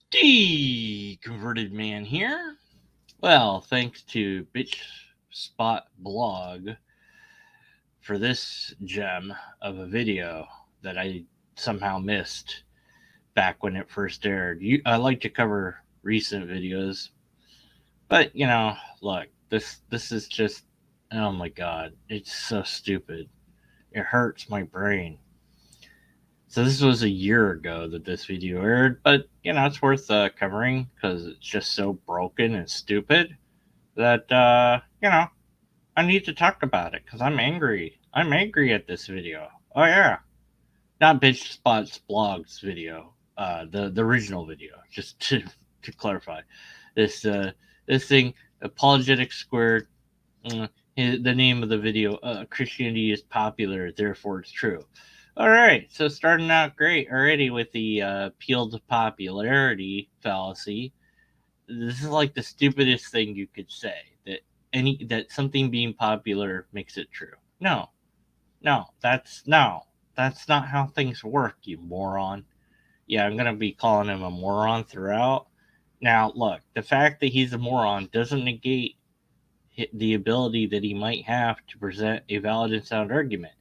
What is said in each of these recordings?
Converted man here. Well, thanks to Bitch Blog for this gem of a video that I somehow missed back when it first aired. I like to cover recent videos, but look, this is just, oh my god, it's so stupid. It hurts my brain. So this was a year ago that this video aired, but it's worth covering because it's just so broken and stupid that I need to talk about it because I'm angry. I'm angry at this video. Oh yeah, not Bitch Spot's blog's video, the original video. Just to clarify, this thing, Apologetics Squared. The name of the video, Christianity is popular, therefore it's true. All right, so starting out great already with the appeal to popularity fallacy. This is like the stupidest thing you could say, that something being popular makes it true. No, that's not how things work, you moron. Yeah, I'm gonna be calling him a moron throughout. Now, look, the fact that he's a moron doesn't negate the ability that he might have to present a valid and sound argument.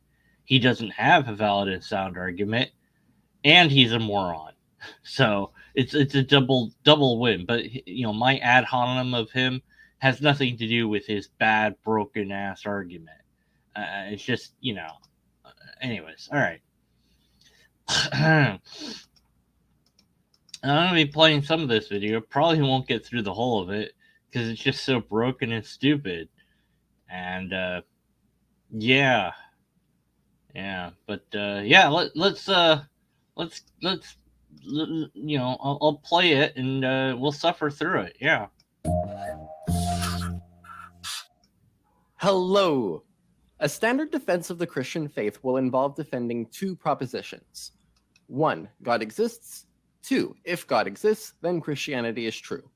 He doesn't have a valid and sound argument, and he's a moron. So it's a double win. But my ad hominem of him has nothing to do with his bad broken ass argument. It's just Anyways, all right. I'm gonna be playing some of this video. Probably won't get through the whole of it because it's just so broken and stupid. And yeah, but yeah, let's I'll play it and we'll suffer through it. Yeah. Hello. A standard defense of the Christian faith will involve defending two propositions. 1. God exists. 2. If God exists, then Christianity is true.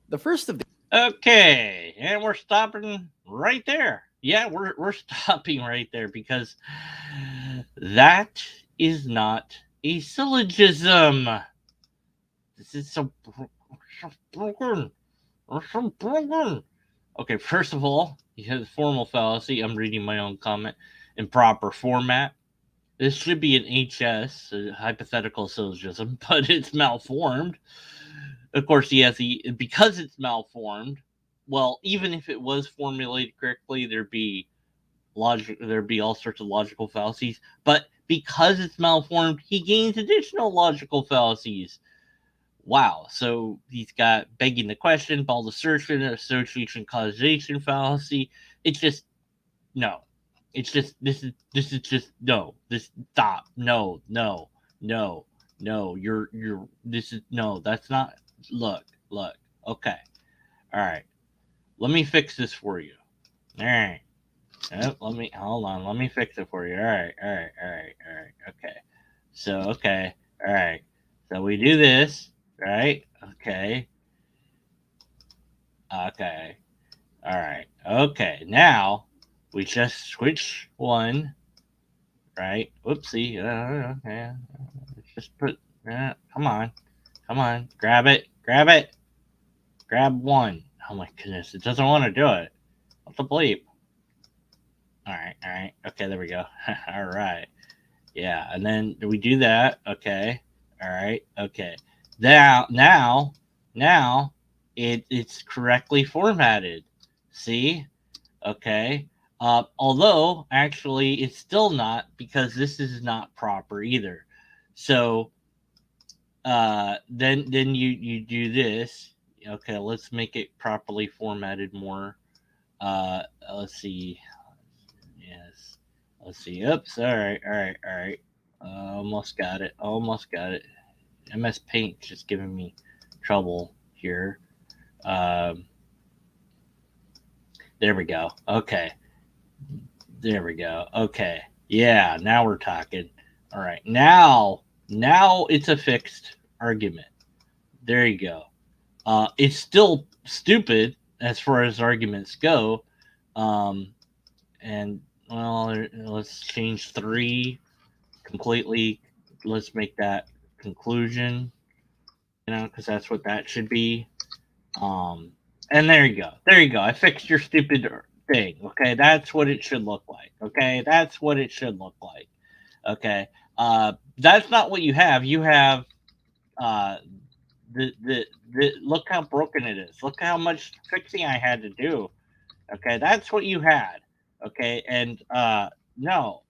The first of these. Okay, and we're stopping right there. Yeah, we're stopping right there because that is not a syllogism. This is so broken. So broken. Okay, first of all, you have the formal fallacy. I'm reading my own comment. Improper format. This should be an HS, a hypothetical syllogism, but it's malformed. Of course, because it's malformed. Well, even if it was formulated correctly, there'd be all sorts of logical fallacies. But because it's malformed, he gains additional logical fallacies. Wow. So he's got begging the question, bald assertion, association causation fallacy. It's just no. It's just this is just no. This stop. No. You're this is no. That's not. Look. Okay. All right. Let me fix this for you. All right. Hold on. Let me fix it for you. All right. Okay. So okay. All right. So we do this, right? Okay. All right. Okay. Now we just switch one, right? Whoopsie. Okay. Let's just put. Come on. Grab it. Grab one. Oh my goodness! It doesn't want to do it. What the bleep? All right. Okay, there we go. All right. Yeah, and then we do that. Okay. All right. Okay. Now, it's correctly formatted. See? Okay. Although actually it's still not because this is not proper either. So then you do this. Okay, let's make it properly formatted more. Let's see. Yes. Let's see. Oops. All right. Almost got it. MS Paint just giving me trouble here. There we go. Okay. There we go. Okay. Yeah, now we're talking. All right. Now it's a fixed argument. There you go. It's still stupid as far as arguments go. And well, let's change 3 completely. Let's make that conclusion. because that's what that should be. And there you go. There you go. I fixed your stupid thing. Okay, that's what it should look like. Okay, that's what it should look like. Okay, that's not what you have. You have uh, the look how broken it is. Look how much fixing I had to do. Okay, that's what you had. Okay, and no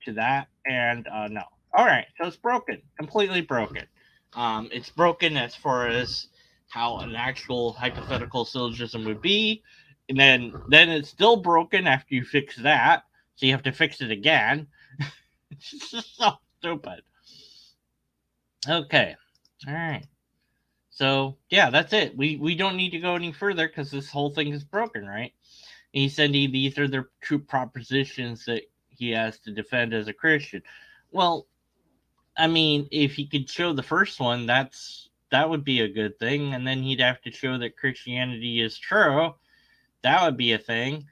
to that, and no. All right, so it's broken, completely broken. It's broken as far as how an actual hypothetical syllogism would be, and then it's still broken after you fix that, so you have to fix it again. It's just so stupid. Okay, all right. So yeah, that's it. We don't need to go any further because this whole thing is broken, right? And he said these are the true propositions that he has to defend as a Christian. Well, I mean, if he could show the first one, that would be a good thing, and then he'd have to show that Christianity is true. That would be a thing.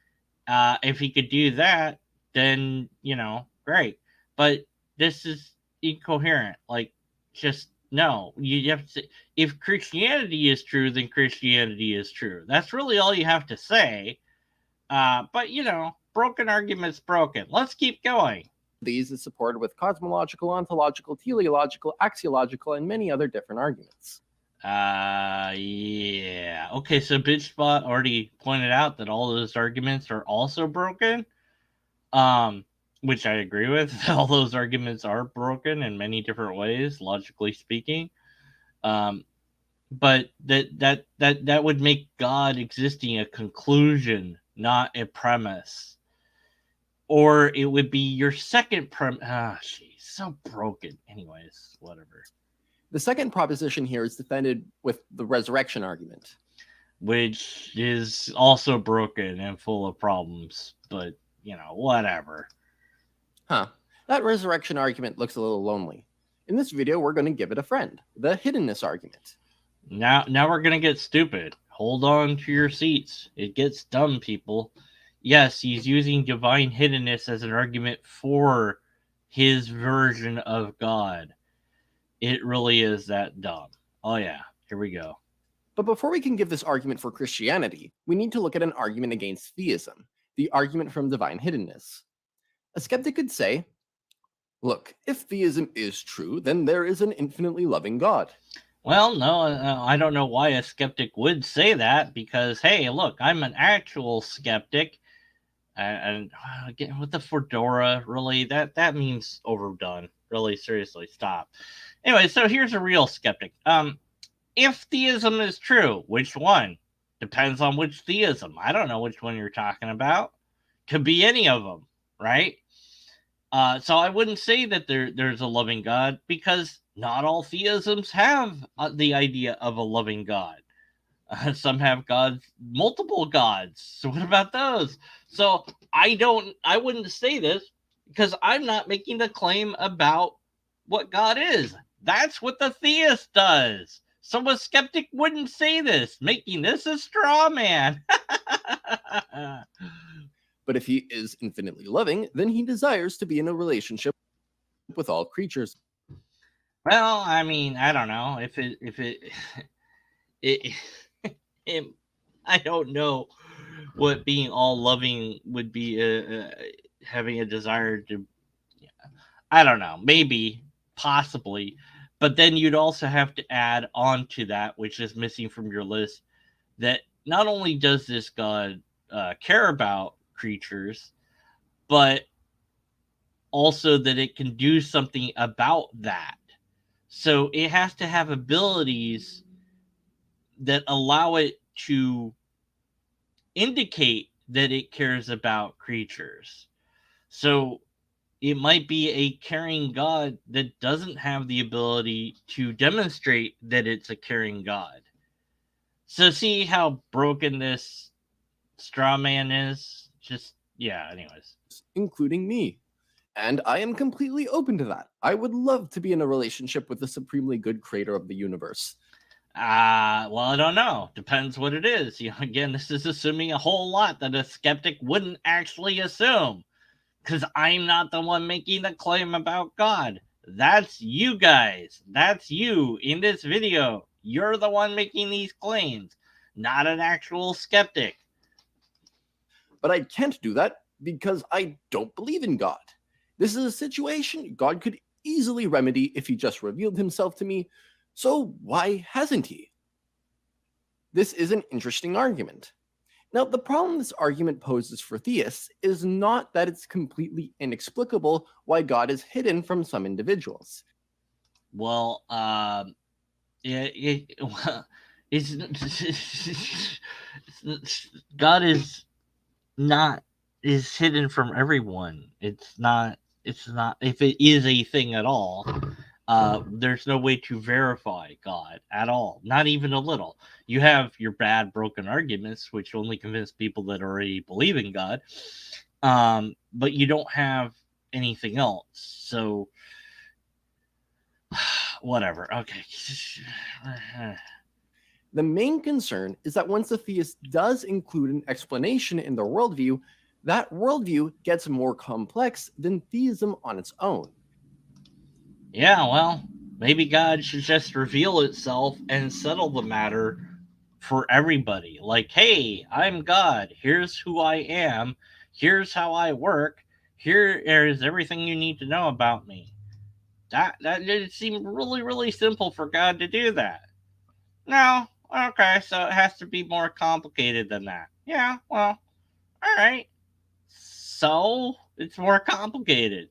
If he could do that, then great. But this is incoherent. Like, just no. You have to. If Christianity is true, then Christianity is true. That's really all you have to say. But broken argument's broken. Let's keep going. These is supported with cosmological, ontological, teleological, axiological, and many other different arguments. Yeah. Okay, so BitchBot already pointed out that all those arguments are also broken. Which I agree with. All those arguments are broken in many different ways, logically speaking. But that would make God existing a conclusion, not a premise. Or it would be your second premise. Jeez, so broken. Anyways, whatever. The second proposition here is defended with the resurrection argument, which is also broken and full of problems. But whatever. That resurrection argument looks a little lonely. In this video, we're going to give it a friend, the hiddenness argument. Now we're going to get stupid. Hold on to your seats. It gets dumb, people. Yes, he's using divine hiddenness as an argument for his version of God. It really is that dumb. Oh yeah, here we go. But before we can give this argument for Christianity, we need to look at an argument against theism, the argument from divine hiddenness. A skeptic could say, look, if theism is true, then there is an infinitely loving God. Well, no, I don't know why a skeptic would say that, because, hey, look, I'm an actual skeptic. And again, with the fedora, really, that means overdone. Really, seriously, stop. Anyway, so here's a real skeptic. If theism is true, which one? Depends on which theism. I don't know which one you're talking about. Could be any of them, right? So I wouldn't say that there's a loving God, because not all theisms have the idea of a loving God. Some have gods, multiple gods. So what about those? So I wouldn't say this, because I'm not making the claim about what God is. That's what the theist does. So a skeptic wouldn't say this, making this a straw man. But if he is infinitely loving, then he desires to be in a relationship with all creatures. Well, I mean, I don't know if I don't know what being all loving would be. Having a desire to, I don't know, maybe, possibly, but then you'd also have to add on to that, which is missing from your list, that not only does this God care about creatures, but also that it can do something about that. So it has to have abilities that allow it to indicate that it cares about creatures. So it might be a caring God that doesn't have the ability to demonstrate that it's a caring God. So see how broken this straw man is? Just, yeah, anyways. Including me. And I am completely open to that. I would love to be in a relationship with the supremely good creator of the universe. Well, I don't know. Depends what it is. Again, this is assuming a whole lot that a skeptic wouldn't actually assume, because I'm not the one making the claim about God. That's you guys. That's you in this video. You're the one making these claims, not an actual skeptic. But I can't do that because I don't believe in God. This is a situation God could easily remedy if he just revealed himself to me, so why hasn't he? This is an interesting argument. Now, the problem this argument poses for theists is not that it's completely inexplicable why God is hidden from some individuals. Well, it's God is hidden from everyone. It's not. If it is a thing at all, there's no way to verify God at all, not even a little. You have your bad, broken arguments, which only convince people that already believe in God, but you don't have anything else. So, whatever. Okay. The main concern is that once a theist does include an explanation in their worldview, that worldview gets more complex than theism on its own. Yeah, well, maybe God should just reveal itself and settle the matter for everybody. Like, hey, I'm God. Here's who I am. Here's how I work. Here is everything you need to know about me. That it seemed really, really simple for God to do that. No, okay, so it has to be more complicated than that. Yeah, well, all right. So it's more complicated.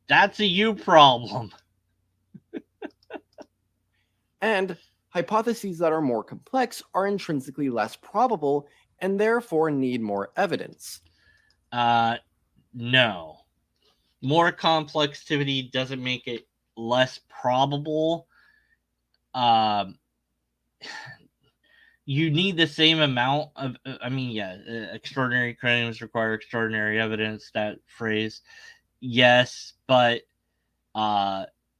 That's a you problem. And hypotheses that are more complex are intrinsically less probable and therefore need more evidence. No. More complexity doesn't make it less probable. Um, you need the same amount of. Extraordinary claims require extraordinary evidence. That phrase, yes, but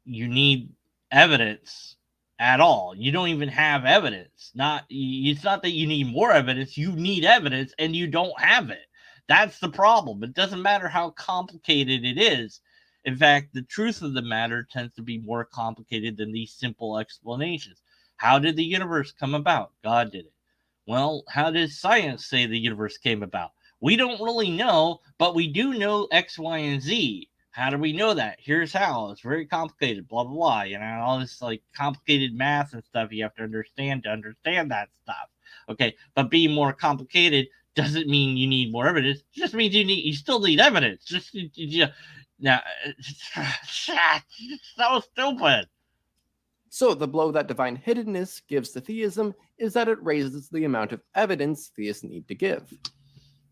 you need evidence at all. You don't even have evidence. It's not that you need more evidence. You need evidence, and you don't have it. That's the problem. It doesn't matter how complicated it is. In fact, the truth of the matter tends to be more complicated than these simple explanations. How did the universe come about? God did it. Well, how does science say the universe came about? We don't really know, but we do know X, Y, and Z. How do we know that? Here's how. It's very complicated, blah, blah, blah. All this like complicated math and stuff you have to understand that stuff. Okay, but being more complicated doesn't mean you need more evidence. It just means you still need evidence. Now, it's so stupid. So, the blow that divine hiddenness gives to theism is that it raises the amount of evidence theists need to give.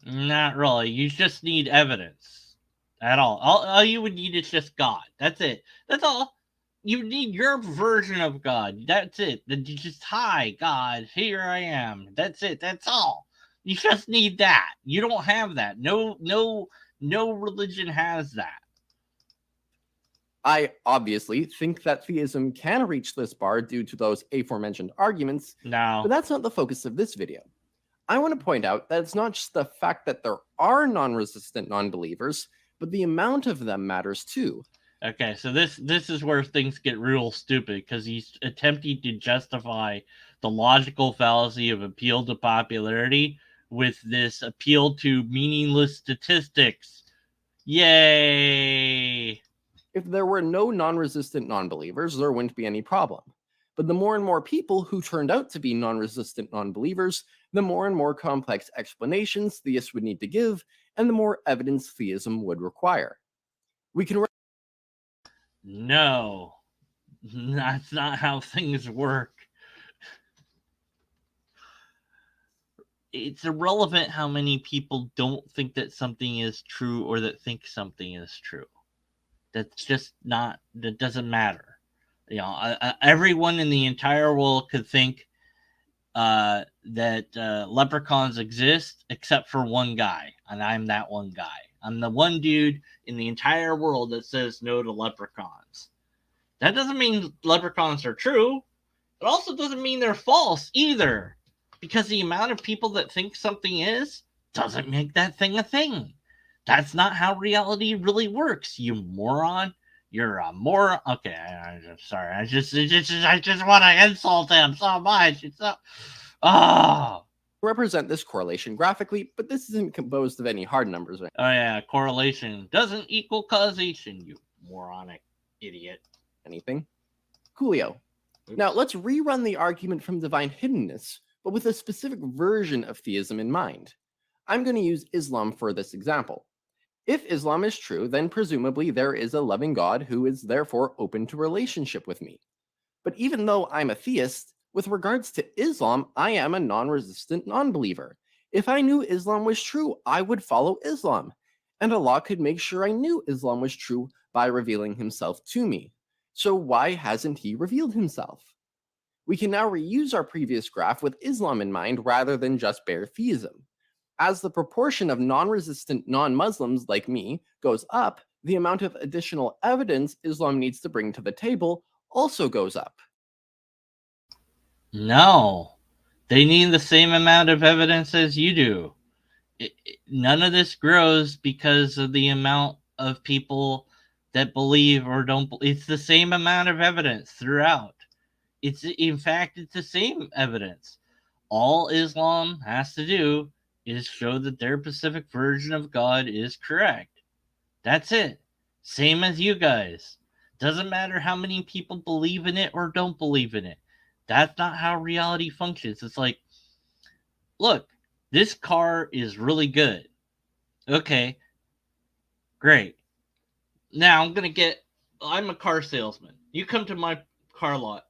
Not really. You just need evidence at all. All you would need is just God. That's it. That's all. You need your version of God. That's it. Then you just, hi, God, here I am. That's it. That's all. You just need that. You don't have that. No religion has that. I obviously think that theism can reach this bar due to those aforementioned arguments, No. but that's not the focus of this video. I want to point out that it's not just the fact that there are non-resistant non-believers, but the amount of them matters too. Okay, so this is where things get real stupid because he's attempting to justify the logical fallacy of appeal to popularity with this appeal to meaningless statistics. Yay! If there were no non-resistant non-believers, there wouldn't be any problem. But the more and more people who turned out to be non-resistant non-believers, the more and more complex explanations theists would need to give, and the more evidence theism would require. We can No, that's not how things work. It's irrelevant how many people don't think that something is true or that think something is true. That's just not, that doesn't matter. Everyone in the entire world could think that leprechauns exist except for one guy, and I'm that one guy. I'm the one dude in the entire world that says no to leprechauns. That doesn't mean leprechauns are true. It also doesn't mean they're false either, because the amount of people that think something is doesn't make that thing a thing. That's not how reality really works, you moron. You're a moron. Okay, I'm just sorry. I just want to insult him so much. It's so. Oh. Represent this correlation graphically, but this isn't composed of any hard numbers. Oh yeah, correlation doesn't equal causation, you moronic idiot. Anything. Coolio. Now let's rerun the argument from divine hiddenness, but with a specific version of theism in mind. I'm going to use Islam for this example. If Islam is true, then presumably there is a loving God who is therefore open to relationship with me. But even though I'm a theist, with regards to Islam, I am a non-resistant non-believer. If I knew Islam was true, I would follow Islam. And Allah could make sure I knew Islam was true by revealing himself to me. So why hasn't he revealed himself? We can now reuse our previous graph with Islam in mind rather than just bare theism. As the proportion of non-resistant non-Muslims like me goes up, the amount of additional evidence Islam needs to bring to the table also goes up. No, they need the same amount of evidence as you do. None of this grows because of the amount of people that believe or don't. It's the same amount of evidence throughout. In fact, it's the same evidence. All Islam has to do is show that their specific version of God is correct. That's it. Same as you guys. Doesn't matter how many people believe in it or don't believe in it. That's not how reality functions. It's like, look, this car is really good. Okay, great. Now I'm a car salesman. You come to my car lot.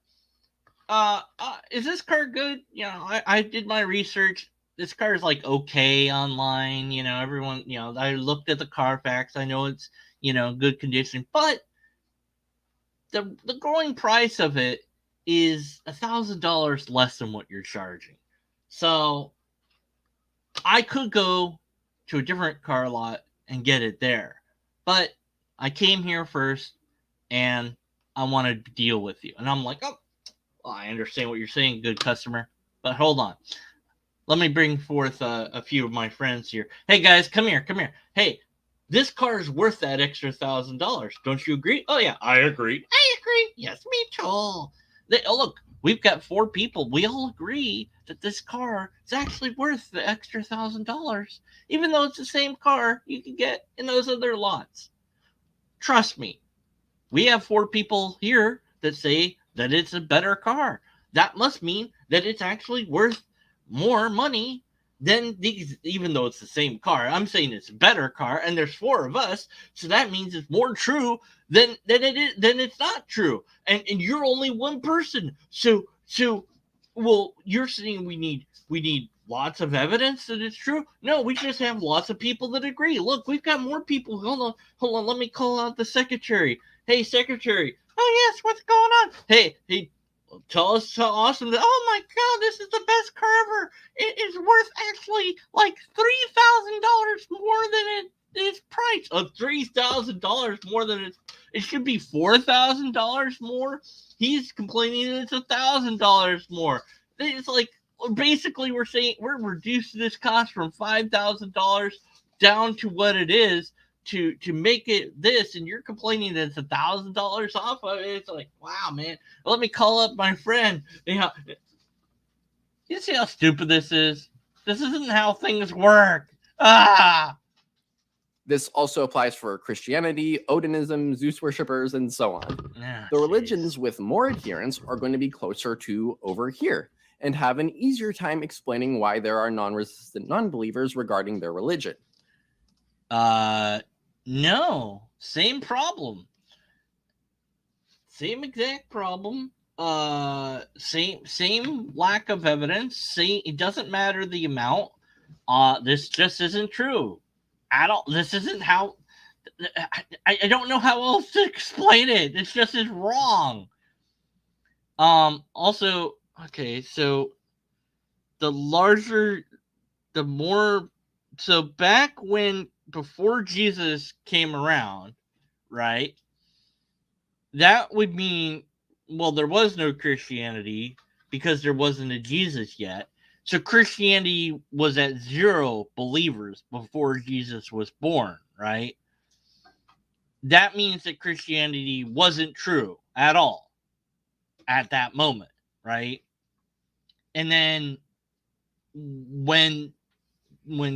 Is this car good? You know, I did my research. This car is like okay online. You know, everyone, you know, I looked at the Carfax. I know it's, you know, good condition, but the going price of it is $1,000 less than what you're charging. So I could go to a different car lot and get it there, but I came here first and I want to deal with you. And I'm like, oh, well, I understand what you're saying, good customer, but hold on. Let me bring forth a few of my friends here. Hey guys, come here. Hey, this car is worth that extra $1,000. Don't you agree? Oh yeah, I agree. I agree. Yes, me too. Look, we've got 4 people. We all agree that this car is actually worth the extra $1,000, even though it's the same car you can get in those other lots. Trust me, we have 4 people here that say that it's a better car. That must mean that it's actually worth more money than these, even though it's the same car. I'm saying it's a better car, and there's 4 of us, so that means it's more true than it's not true. And you're only one person. So well, you're saying we need lots of evidence that it's true? No, we just have lots of people that agree. Look, we've got more people. Hold on, let me call out the secretary. Hey, secretary. Oh yes, what's going on? Hey, tell us how awesome that. Oh my god, this is the best car ever. It is worth actually like $3,000 more than its price of $3,000 more than it should be $4,000 more. He's complaining that it's $1,000 more. It's like basically we're saying we're reducing this cost from $5,000 down to what it is to make it this, and you're complaining that it's $1,000 off of it. It's like, wow, man. Let me call up my friend. You see how stupid this is? This isn't how things work. This also applies for Christianity, Odinism, Zeus worshippers, and so on. The religions with more adherents are going to be closer to over here and have an easier time explaining why there are non-resistant non-believers regarding their religion. No, same problem. Same exact problem. Same lack of evidence. It doesn't matter the amount. This just isn't true. This isn't how. I don't know how else to explain it. It's just is wrong. Also, okay, so the more. So back before Jesus came around, right? That would mean, well, there was no Christianity because there wasn't a Jesus yet. So Christianity was at 0 believers before Jesus was born, right? that means that Christianity wasn't true at all at that moment, right? And then when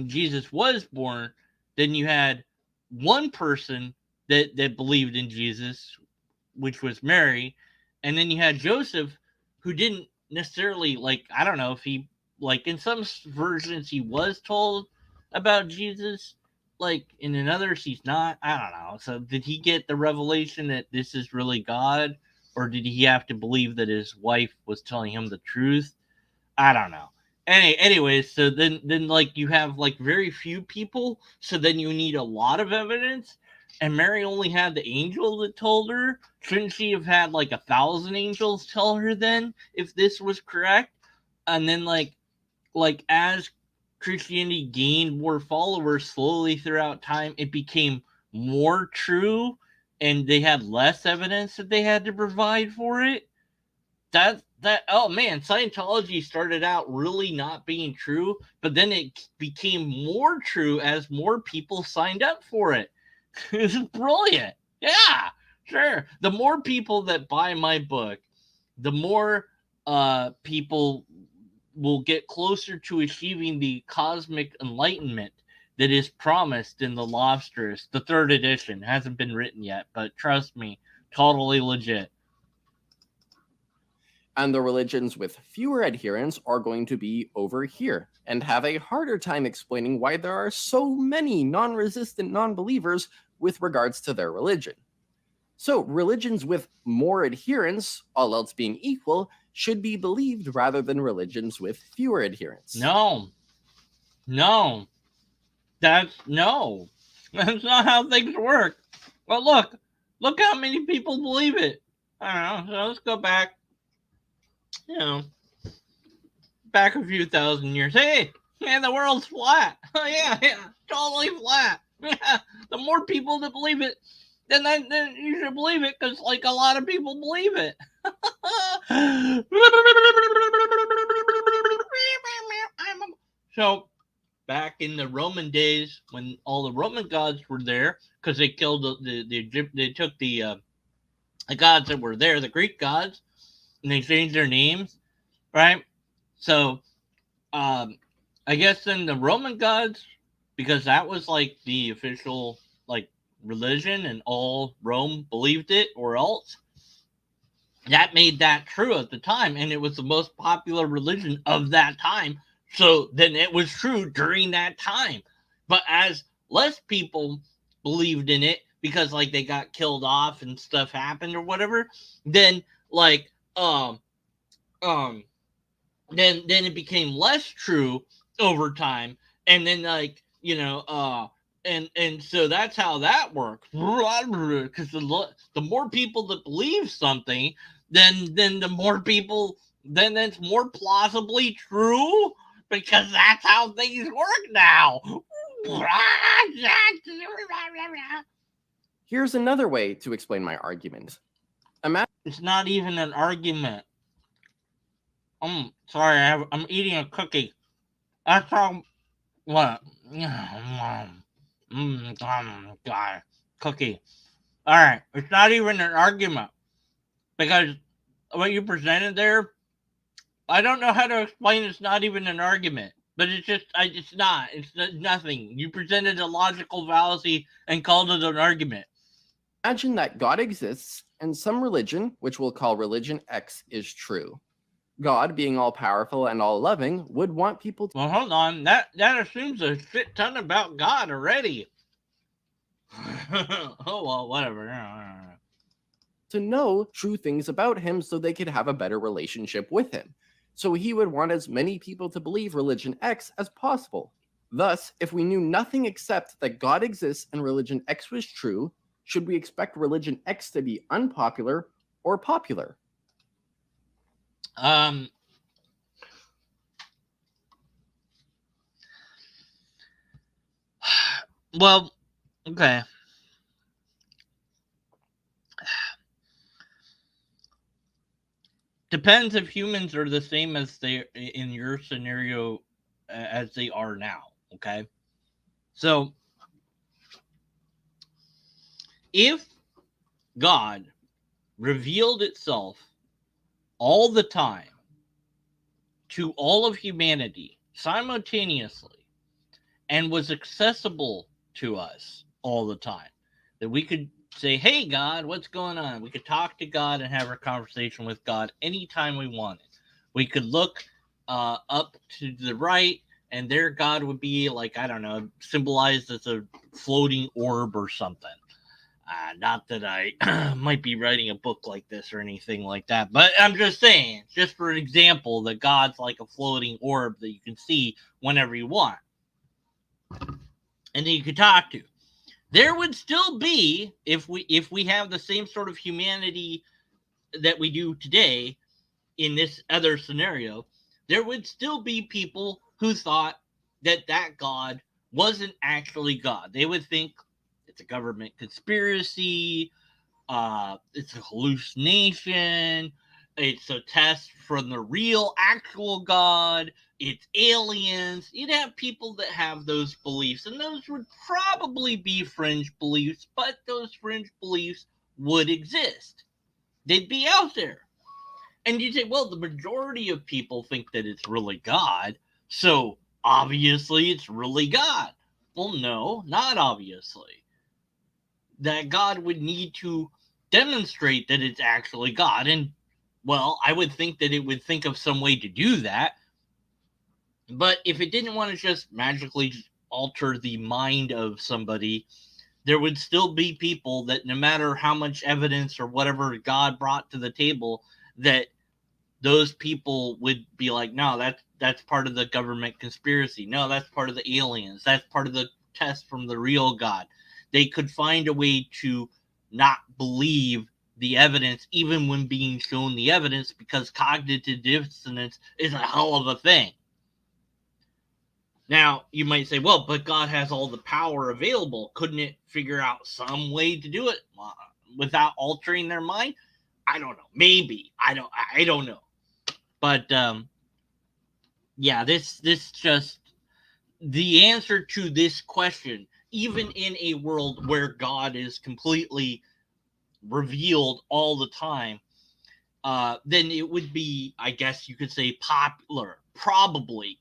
Jesus was born, then you had one person that believed in Jesus, which was Mary, and then you had Joseph, who didn't necessarily, like, I don't know if he, like, in some versions he was told about Jesus, like in others he's not. I don't know. So did he get the revelation that this is really God, or did he have to believe that his wife was telling him the truth? I don't know. Anyways, so then like you have like very few people, so then you need a lot of evidence. And Mary only had the angel that told her. Shouldn't she have had like 1,000 angels tell her then, if this was correct? And then like as Christianity gained more followers slowly throughout time, it became more true, and they had less evidence that they had to provide for it. That oh man, Scientology started out really not being true, but then it became more true as more people signed up for it. It's brilliant. Yeah, sure. The more people that buy my book, the more people will get closer to achieving the cosmic enlightenment that is promised in the Lobsters. The third edition hasn't been written yet, but trust me, totally legit. And the religions with fewer adherents are going to be over here and have a harder time explaining why there are so many non-resistant non-believers with regards to their religion. So religions with more adherents, all else being equal, should be believed rather than religions with fewer adherents. No, no, no. That's not how things work. Well, look how many people believe it. I don't know. So let's go back, you know, back a few thousand years. Hey, man, the world's flat. Oh yeah, totally flat. The more people that believe it, then you should believe it because like a lot of people believe it. So back in the Roman days, when all the Roman gods were there, because they killed they took the gods that were there, the Greek gods, and they changed their names, right? So, I guess then the Roman gods, because that was like the official like religion, and all Rome believed it, or else that made that true at the time, and it was the most popular religion of that time. So then it was true during that time. But as less people believed in it because like they got killed off and stuff happened or whatever, then like um then it became less true over time, and then like and so that's how that works, because the more people that believe something, then the more people, then it's more plausibly true, because that's how things work now. Here's another way to explain my argument. It's not even an argument. I'm sorry, I'm eating a cookie. That's how. What? God. Cookie. Alright, it's not even an argument. Because what you presented there, I don't know how to explain it's not even an argument. But it's just, it's not. It's nothing. You presented a logical fallacy and called it an argument. Imagine that God exists and some religion, which we'll call religion X, is true. God, being all powerful and all loving, would want people to. Well, hold on. That assumes a shit ton about God already. Oh, well, whatever. To know true things about him so they could have a better relationship with him. So he would want as many people to believe religion X as possible. Thus, if we knew nothing except that God exists and religion X was true, should we expect religion X to be unpopular or popular? Well, okay. Depends if humans are the same as they in your scenario as they are now. Okay, so If God revealed itself all the time to all of humanity simultaneously and was accessible to us all the time, that we could say, hey, God, what's going on? We could talk to God and have a conversation with God anytime we wanted. We could look up to the right, and there God would be, like, I don't know, symbolized as a floating orb or something. Not that I might be writing a book like this or anything like that, but I'm just saying, just for an example, that God's like a floating orb that you can see whenever you want and that you could talk to. There would still be, if we have the same sort of humanity that we do today in this other scenario, there would still be people who thought that God wasn't actually God. They would think it's a government conspiracy, it's a hallucination, it's a test from the real actual God, it's aliens. You'd have people that have those beliefs, and those would probably be fringe beliefs, but those fringe beliefs would exist. They'd be out there. And you say, well, the majority of people think that it's really God, so obviously it's really God. Well, no, not obviously. That God would need to demonstrate that it's actually God. And, well, I would think that it would think of some way to do that. But if it didn't want to just magically alter the mind of somebody, there would still be people that no matter how much evidence or whatever God brought to the table, that those people would be like, no, that's part of the government conspiracy. No, that's part of the aliens. That's part of the test from the real God. They could find a way to not believe the evidence, even when being shown the evidence, because cognitive dissonance is a hell of a thing. Now, you might say, well, but God has all the power available. Couldn't it figure out some way to do it without altering their mind? I don't know. Maybe. I don't know. But yeah, this just the answer to this question, even in a world where God is completely revealed all the time, then it would be, I guess you could say, popular. Probably,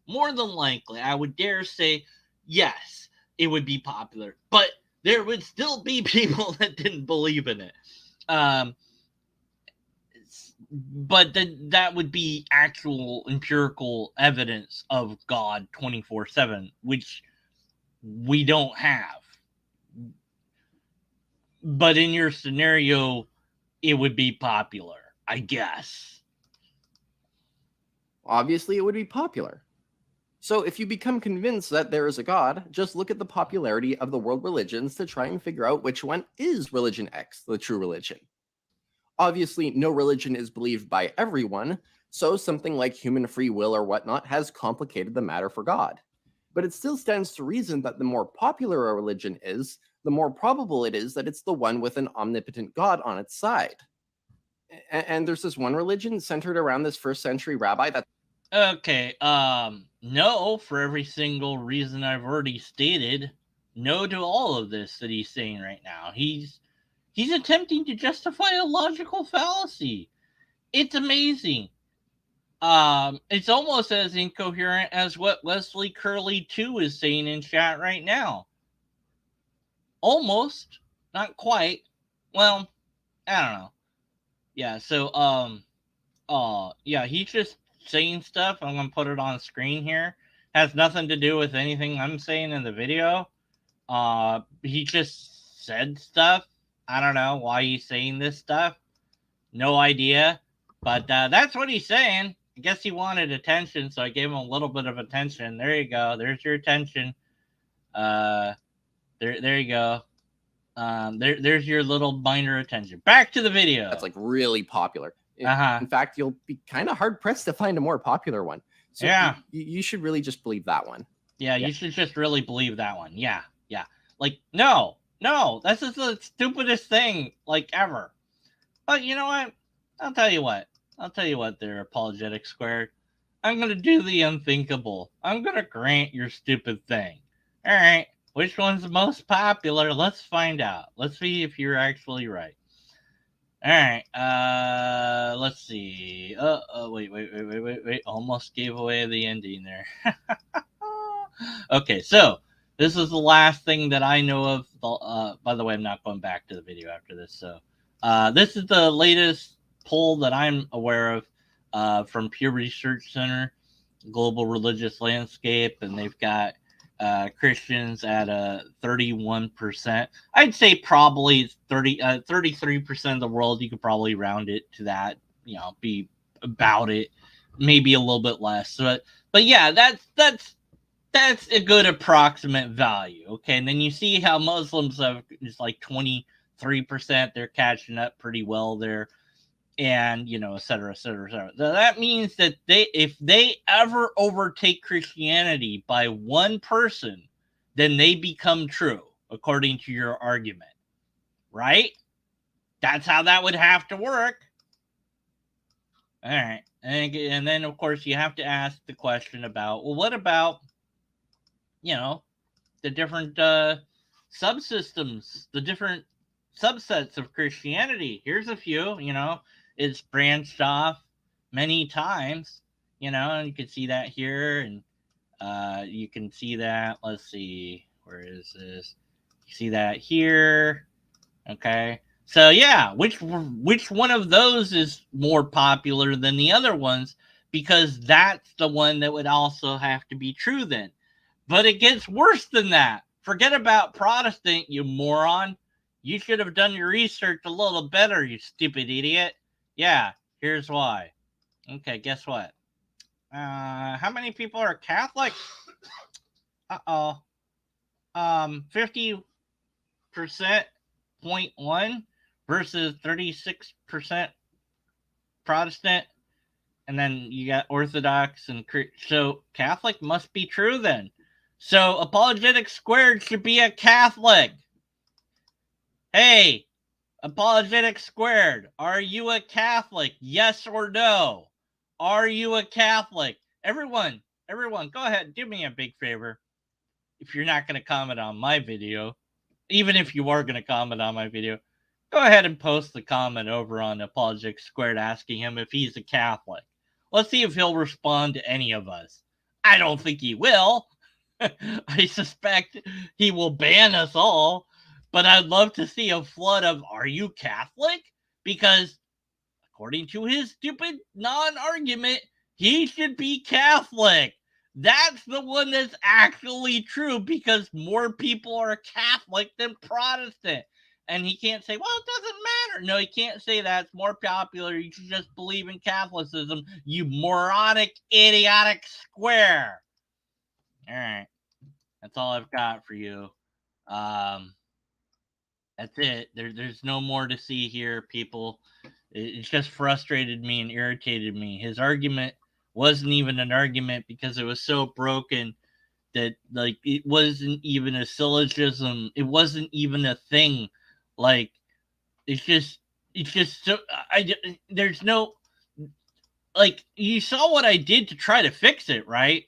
more than likely, I would dare say, yes, it would be popular. But there would still be people that didn't believe in it. But that would be actual empirical evidence of God 24/7, which we don't have. But in your scenario, it would be popular, I guess. Obviously, it would be popular. So if you become convinced that there is a God, just look at the popularity of the world religions to try and figure out which one is religion X, the true religion. Obviously, no religion is believed by everyone, so something like human free will or whatnot has complicated the matter for God. But it still stands to reason that the more popular a religion is, the more probable it is that it's the one with an omnipotent God on its side. And there's this one religion centered around this first century rabbi that Okay, no, for every single reason I've already stated, no to all of this that he's saying right now. He's attempting to justify a logical fallacy. It's amazing. It's almost as incoherent as what Leslie Curley 2 is saying in chat right now. Almost, not quite. Well, I don't know. Yeah, so yeah, he's just saying stuff. I'm gonna put it on screen here. Has nothing to do with anything I'm saying in the video. He just said stuff. I don't know why he's saying this stuff. No idea. But that's what he's saying. I guess he wanted attention, so I gave him a little bit of attention. There you go. There's your attention. There you go. There's your little minor attention. Back to the video. that's like really popular. Uh-huh. In fact, you'll be kind of hard pressed to find a more popular one. So Yeah. you should really just believe that one. Yeah, you should just really believe that one. Yeah. Like, no, this is the stupidest thing, like, ever. But you know what? I'll tell you what there, Apologetics Squared. I'm going to do the unthinkable. I'm going to grant your stupid thing. All right. Which one's the most popular? Let's find out. Let's see if you're actually right. All right. Let's see. Wait. Almost gave away the ending there. Okay, so this is the last thing that I know of. By the way, I'm not going back to the video after this. So, this is the latest poll that I'm aware of from Pew Research Center, Global Religious Landscape, and they've got Christians at 31%. I'd say probably 33% of the world. You could probably round it to that. Be about it, maybe a little bit less. But yeah, that's a good approximate value. Okay, and then you see how Muslims have just like 23%. They're catching up pretty well there. And et cetera, et cetera, et cetera. So that means that if they ever overtake Christianity by one person, then they become true, according to your argument, right? That's how that would have to work. All right, and then of course you have to ask the question about, well, what about the different subsystems, the different subsets of Christianity? Here's a few. It's branched off many times, and you can see that here, and you can see that. Let's see, where is this? You see that here. Okay, so yeah, which one of those is more popular than the other ones? Because that's the one that would also have to be true then. But it gets worse than that. Forget about Protestant, you moron. You should have done your research a little better, you stupid idiot. Yeah, here's why. Okay, guess what? How many people are Catholic? 50%, 0.1 versus 36% Protestant. And then you got Orthodox and so Catholic must be true then. So Apologetics Squared should be a Catholic. Hey, Apologetics Squared, are you a Catholic? Yes or no? Are you a Catholic? Everyone, go ahead. Do me a big favor. If you're not going to comment on my video, even if you are going to comment on my video, go ahead and post the comment over on Apologetics Squared asking him if he's a Catholic. Let's see if he'll respond to any of us. I don't think he will. I suspect he will ban us all. But I'd love to see a flood of, are you Catholic? Because according to his stupid non-argument, he should be Catholic. That's the one that's actually true because more people are Catholic than Protestant. And he can't say, well, it doesn't matter. No, he can't say that. It's more popular. You should just believe in Catholicism, you moronic, idiotic square. All right. That's all I've got for you. That's it. There's no more to see here, people. It just frustrated me and irritated me. His argument wasn't even an argument because it was so broken that like it wasn't even a syllogism. It wasn't even a thing. Like it's just so there's no like you saw what I did to try to fix it, right?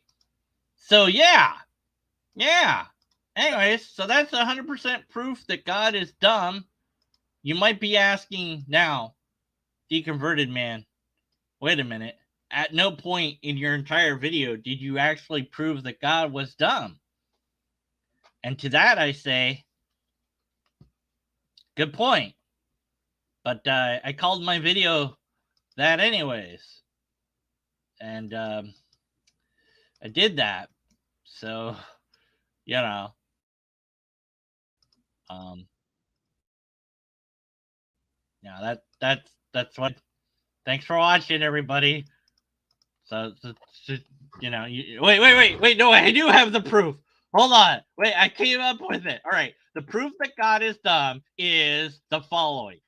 So yeah. Anyways, so that's 100% proof that God is dumb. You might be asking now, deconverted man, wait a minute. At no point in your entire video did you actually prove that God was dumb. And to that I say, good point. But I called my video that anyways. And I did that. So, yeah, that's what. Thanks for watching, everybody. So wait. No, I do have the proof. Hold on. Wait, I came up with it. All right. The proof that God is dumb is the following.